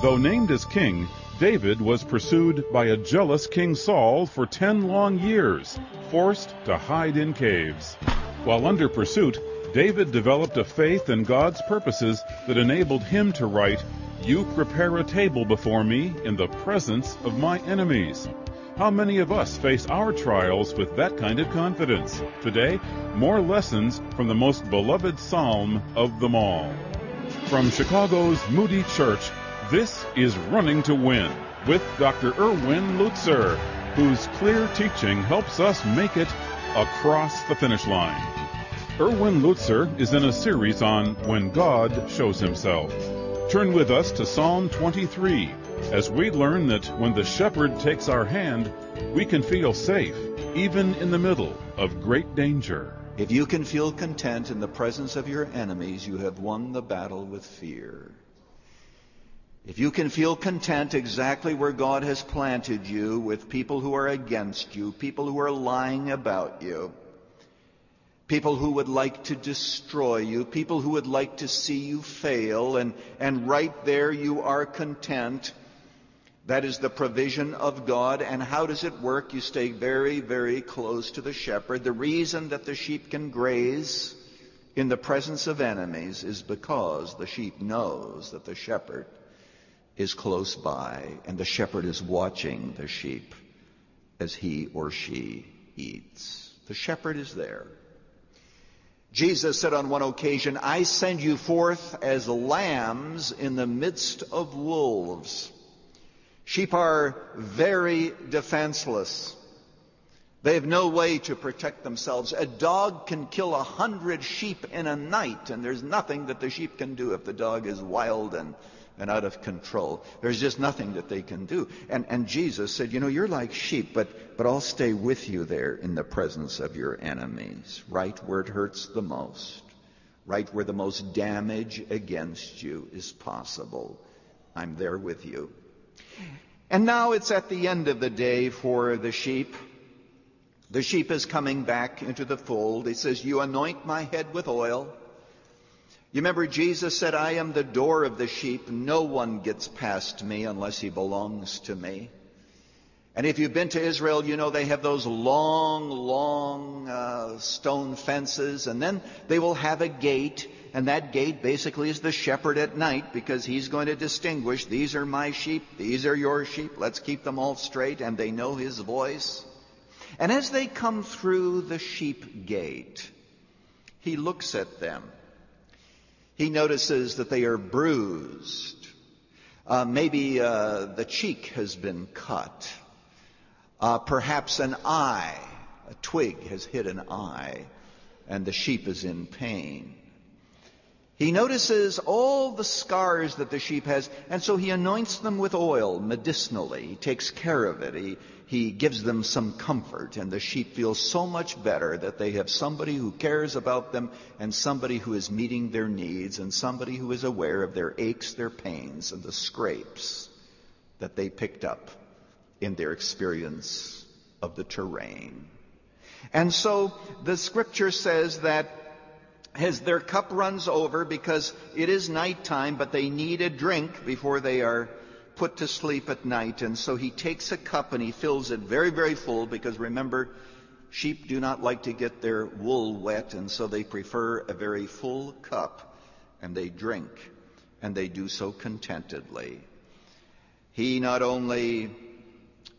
Though named as king, David was pursued by a jealous King Saul for 10 long years, forced to hide in caves. While under pursuit, David developed a faith in God's purposes that enabled him to write, "You prepare a table before me in the presence of my enemies." How many of us face our trials with that kind of confidence? Today, more lessons from the most beloved psalm of them all. From Chicago's Moody Church, this is Running to Win with Dr. Erwin Lutzer, whose clear teaching helps us make it across the finish line. Erwin Lutzer is in a series on When God Shows Himself. Turn with us to Psalm 23 as we learn that when the shepherd takes our hand, we can feel safe, even in the middle of great danger. If you can feel content in the presence of your enemies, you have won the battle with fear. If you can feel content exactly where God has planted you, with people who are against you, people who are lying about you, people who would like to destroy you, people who would like to see you fail, and right there you are content. That is the provision of God. And how does it work? You stay very, very close to the shepherd. The reason that the sheep can graze in the presence of enemies is because the sheep knows that the shepherd is close by, and the shepherd is watching the sheep as he or she eats. The shepherd is there. Jesus said on one occasion, "I send you forth as lambs in the midst of wolves." Sheep are very defenseless. They have no way to protect themselves. A dog can kill 100 sheep in a night, and there's nothing that the sheep can do if the dog is wild and out of control. There's just nothing that they can do. And Jesus said, you're like sheep, but I'll stay with you there in the presence of your enemies, right where it hurts the most, right where the most damage against you is possible. I'm there with you. And now it's at the end of the day for the sheep. The sheep is coming back into the fold. He says, "You anoint my head with oil." You remember Jesus said, "I am the door of the sheep. No one gets past me unless he belongs to me." And if you've been to Israel, you know they have those long stone fences, and then they will have a gate, and that gate basically is the shepherd at night, because he's going to distinguish, these are my sheep, these are your sheep, let's keep them all straight, and they know his voice. And as they come through the sheep gate, he looks at them. He notices that they are bruised. Maybe the cheek has been cut. Perhaps an eye, a twig has hit an eye, and the sheep is in pain. He notices all the scars that the sheep has, and so he anoints them with oil medicinally. He takes care of it. He gives them some comfort, and the sheep feel so much better that they have somebody who cares about them, and somebody who is meeting their needs, and somebody who is aware of their aches, their pains, and the scrapes that they picked up in their experience of the terrain. And so the scripture says that as their cup runs over, because it is nighttime, but they need a drink before they are put to sleep at night. And so he takes a cup and he fills it very, very full, because remember, sheep do not like to get their wool wet, and so they prefer a very full cup, and they drink, and they do so contentedly. He not only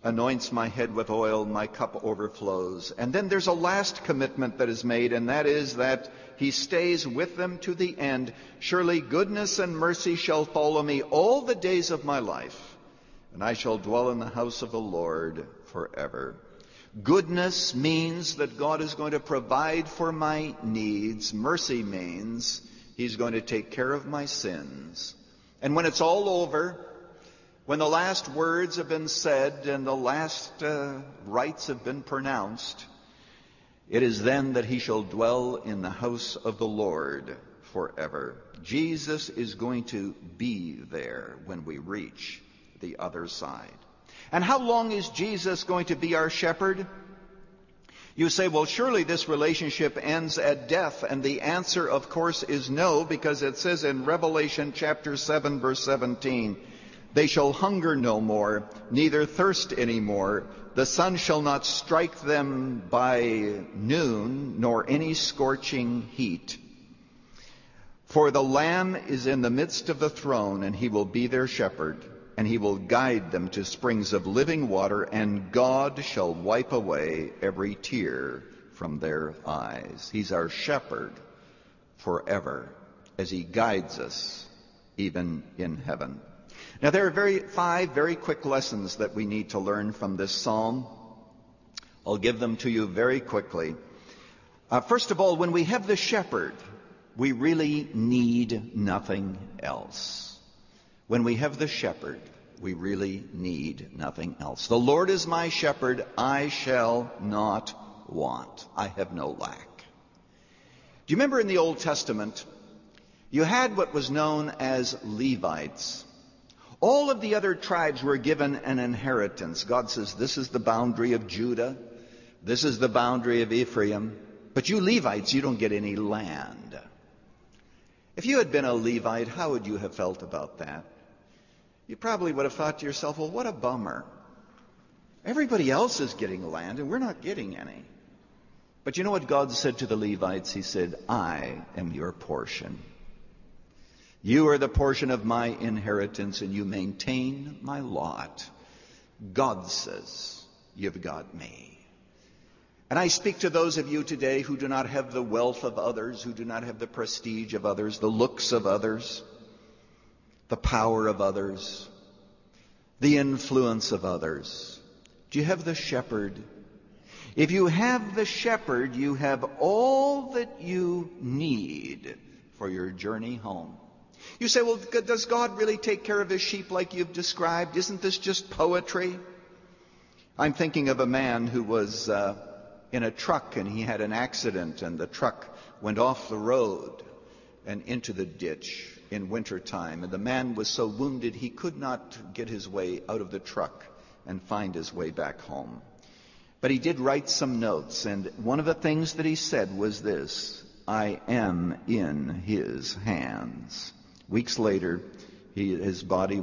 anoints my head with oil, my cup overflows. And then there's a last commitment that is made, and that is that he stays with them to the end. "Surely goodness and mercy shall follow me all the days of my life, and I shall dwell in the house of the Lord forever." Goodness means that God is going to provide for my needs. Mercy means he's going to take care of my sins. And when it's all over, when the last words have been said and the last rites have been pronounced, it is then that he shall dwell in the house of the Lord forever. Jesus is going to be there when we reach the other side. And how long is Jesus going to be our shepherd? You say, well, surely this relationship ends at death. And the answer, of course, is no, because it says in Revelation chapter 7, verse 17, They shall hunger no more, neither thirst any more. The sun shall not strike them by noon, nor any scorching heat. For the Lamb is in the midst of the throne, and he will be their shepherd, and he will guide them to springs of living water, and God shall wipe away every tear from their eyes. He's our shepherd forever, as he guides us even in heaven. Now, there are 5 very quick lessons that we need to learn from this psalm. I'll give them to you very quickly. First of all, when we have the shepherd, we really need nothing else. When we have the shepherd, we really need nothing else. The Lord is my shepherd, I shall not want. I have no lack. Do you remember in the Old Testament, you had what was known as Levites. All of the other tribes were given an inheritance. God says, this is the boundary of Judah. This is the boundary of Ephraim. But you Levites, you don't get any land. If you had been a Levite, how would you have felt about that? You probably would have thought to yourself, well, what a bummer. Everybody else is getting land and we're not getting any. But you know what God said to the Levites? He said, I am your portion. You are the portion of my inheritance, and you maintain my lot. God says, you've got me. And I speak to those of you today who do not have the wealth of others, who do not have the prestige of others, the looks of others, the power of others, the influence of others. Do you have the shepherd? If you have the shepherd, you have all that you need for your journey home. You say, well, does God really take care of his sheep like you've described? Isn't this just poetry? I'm thinking of a man who was in a truck and he had an accident and the truck went off the road and into the ditch in wintertime. And the man was so wounded he could not get his way out of the truck and find his way back home. But he did write some notes, and one of the things that he said was this: I am in his hands. Weeks later, his body